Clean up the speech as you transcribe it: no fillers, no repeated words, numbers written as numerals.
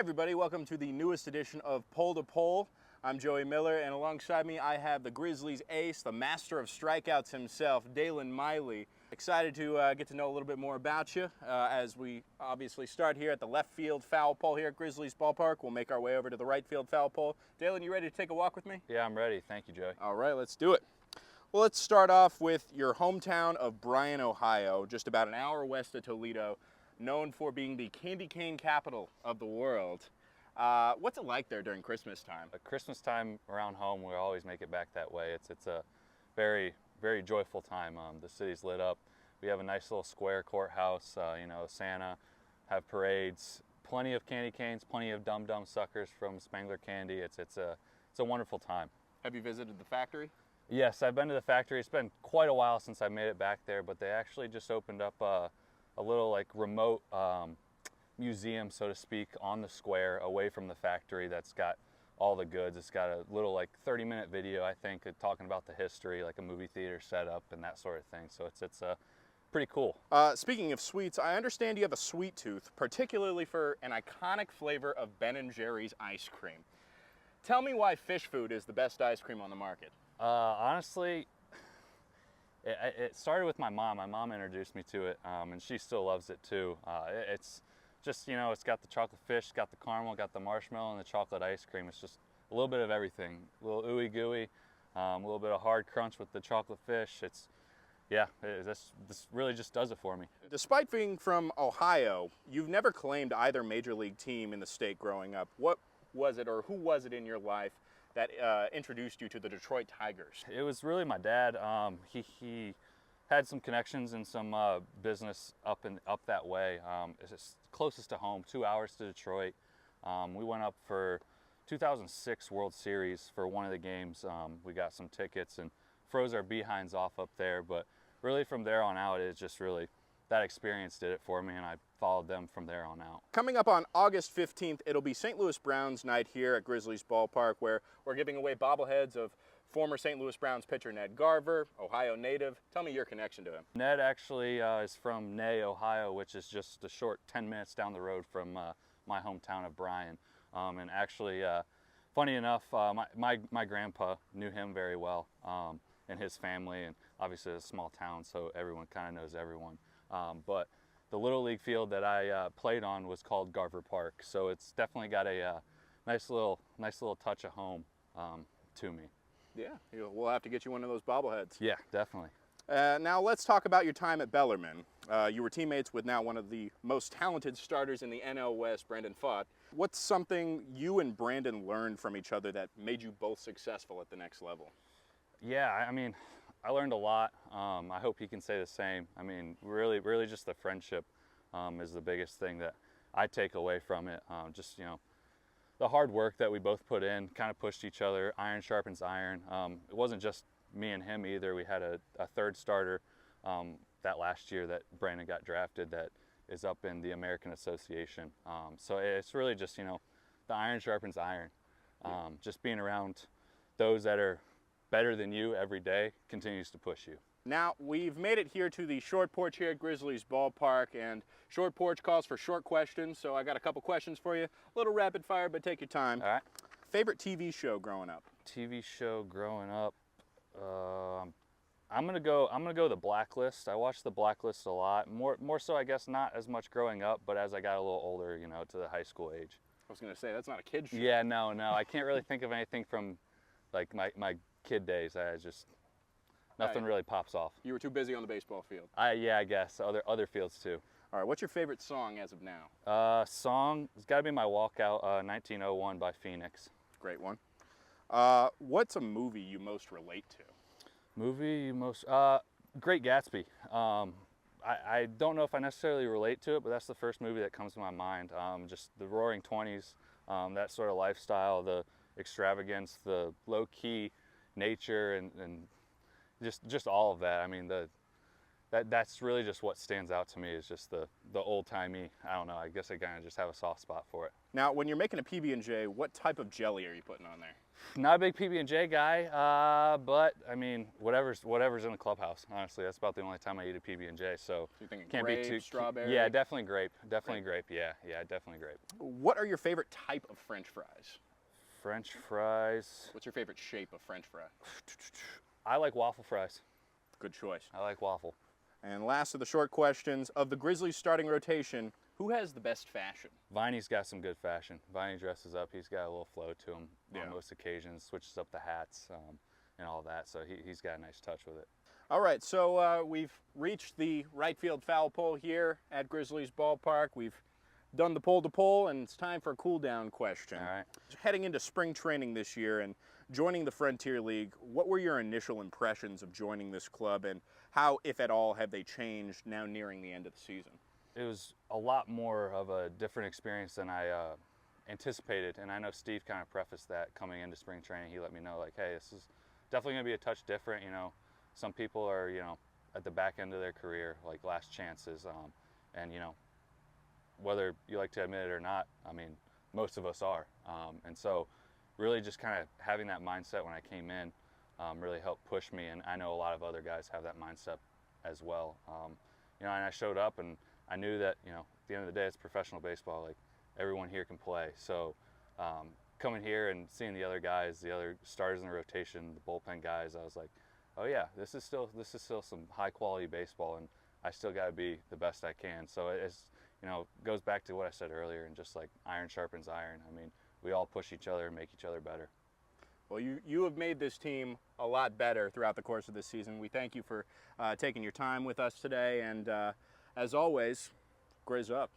everybody, welcome to the newest edition of Pole to Pole. I'm Joey Miller, and alongside me I have the Grizzlies ace, the master of strikeouts himself, Deylen Miley. Excited to get to know a little bit more about you as we obviously start here at the left field foul pole here at Grizzlies ballpark. We'll make our way over to the right field foul pole. Deylen, you ready to take a walk with me? Yeah, I'm ready. Thank you, Joey. All right, let's do it. Well, let's start off with your hometown of Bryan, Ohio, just about an hour west of Toledo, known for being the candy cane capital of the world. What's it like there during Christmas time? At Christmas time around home, we always make it back that way. It's a very, very joyful time. The city's lit up. We have a nice little square courthouse, Santa, have parades, plenty of candy canes, plenty of dum-dum suckers from Spangler Candy. It's a wonderful time. Have you visited the factory? Yes, I've been to the factory. It's been quite a while since I made it back there, but they actually just opened up a little remote museum, so to speak, on the square away from the factory that's got all the goods. It's got a little 30-minute video, I think, talking about the history, like a movie theater setup and that sort of thing. So it's pretty cool. Speaking of sweets, I understand you have a sweet tooth, particularly for an iconic flavor of Ben & Jerry's ice cream. Tell me why fish food is the best ice cream on the market. Honestly, it started with my mom. My mom introduced me to it, and she still loves it too. It's just, it's got the chocolate fish, got the caramel, got the marshmallow, and the chocolate ice cream. It's just a little bit of everything. A little ooey gooey, a little bit of hard crunch with the chocolate fish. This really just does it for me. Despite being from Ohio, you've never claimed either major league team in the state growing up. What was it, or who was it in your life that introduced you to the Detroit Tigers? It was really my dad. He had some connections and some business up that way. It's closest to home, 2 hours to Detroit. We went up for 2006 World Series for one of the games. We got some tickets and froze our behinds off up there, but really from there on out, it's just really, that experience did it for me, and I followed them from there on out. Coming up on August 15th, it'll be St. Louis Browns night here at Grizzlies Ballpark, where we're giving away bobbleheads of former St. Louis Browns pitcher Ned Garver, Ohio native. Tell me your connection to him. Ned actually is from 𝐏𝐿, Ohio, which is just a short 10 minutes down the road from my hometown of Bryan. And actually, funny enough, my grandpa knew him very well, and his family, and obviously it's a small town, so everyone kind of knows everyone. But the Little League field that I played on was called Garver Park, so it's definitely got a nice little touch of home to me. Yeah, we'll have to get you one of those bobbleheads. Yeah, definitely. Now let's talk about your time at Bellarmine. You were teammates with now one of the most talented starters in the NL West, Brandon Pfaadt. What's something you and Brandon learned from each other that made you both successful at the next level? Yeah, I mean, I learned a lot. I hope he can say the same. I mean, really just the friendship is the biggest thing that I take away from it. Just, the hard work that we both put in, kind of pushed each other. Iron sharpens iron. It wasn't just me and him either. We had a third starter that last year that Brandon got drafted that is up in the American Association. So it's really just, the iron sharpens iron. Just being around those that are better than you every day continues to push you. Now, we've made it here to the short porch here at Grizzlies Ballpark, and short porch calls for short questions, so I got a couple questions for you. A little rapid fire, but take your time. All right. Favorite TV show growing up? TV show growing up, I'm gonna go The Blacklist. I watched The Blacklist a lot. More so, I guess, not as much growing up, but as I got a little older, to the high school age. I was gonna say, that's not a kid show. Yeah, no, I can't really think of anything from my kid days. Nothing really pops off. You were too busy on the baseball field. Yeah, I guess. Other fields too. All right, what's your favorite song as of now? Song, it's got to be my Walkout, 1901 by Phoenix. Great one. What's a movie you most relate to? Movie you most, Great Gatsby. I don't know if I necessarily relate to it, but that's the first movie that comes to my mind. Just the Roaring 20s, that sort of lifestyle, the extravagance, the low-key nature, and just all of that. I mean, that's really just what stands out to me is just the old-timey, I don't know, I guess I kind of just have a soft spot for it. Now, when you're making a PB&J, what type of jelly are you putting on there? Not a big PB&J guy, but I mean, whatever's in the clubhouse. Honestly, that's about the only time I eat a PB&J. So You're thinking can't grape, be too strawberry? Yeah, definitely grape. Definitely grape. Yeah, definitely grape. What are your favorite type of French fries? French fries. What's your favorite shape of French fry? I like waffle fries. Good choice. I like waffle. And last of the short questions, of the Grizzlies starting rotation, who has the best fashion? Viney's got some good fashion. Viney dresses up. He's got a little flow to him Yeah. on most occasions, switches up the hats and all that. So he's got a nice touch with it. All right, so we've reached the right field foul pole here at Grizzlies Ballpark. We've done the pole to pole, and it's time for a cool down question. All right. Heading into spring training this year and joining the Frontier League, what were your initial impressions of joining this club, and how, if at all, have they changed now nearing the end of the season? It was a lot more of a different experience than I anticipated, and I know Steve kind of prefaced that coming into spring training. He let me know, like, hey, this is definitely going to be a touch different. You know, some people are, you know, at the back end of their career, like last chances, and, you know, whether you like to admit it or not, I mean, most of us are. And so really just kind of having that mindset when I came in really helped push me, and I know a lot of other guys have that mindset as well. You know, and I showed up and I knew that, you know, at the end of the day, it's professional baseball. Like, everyone here can play. So coming here and seeing the other guys, the other starters in the rotation, the bullpen guys, I was like, oh yeah, this is still some high quality baseball, and I still got to be the best I can. So it's, you know, goes back to what I said earlier, and just like iron sharpens iron. I mean, we all push each other and make each other better. Well, you have made this team a lot better throughout the course of this season. We thank you for taking your time with us today, and as always, Grizz up.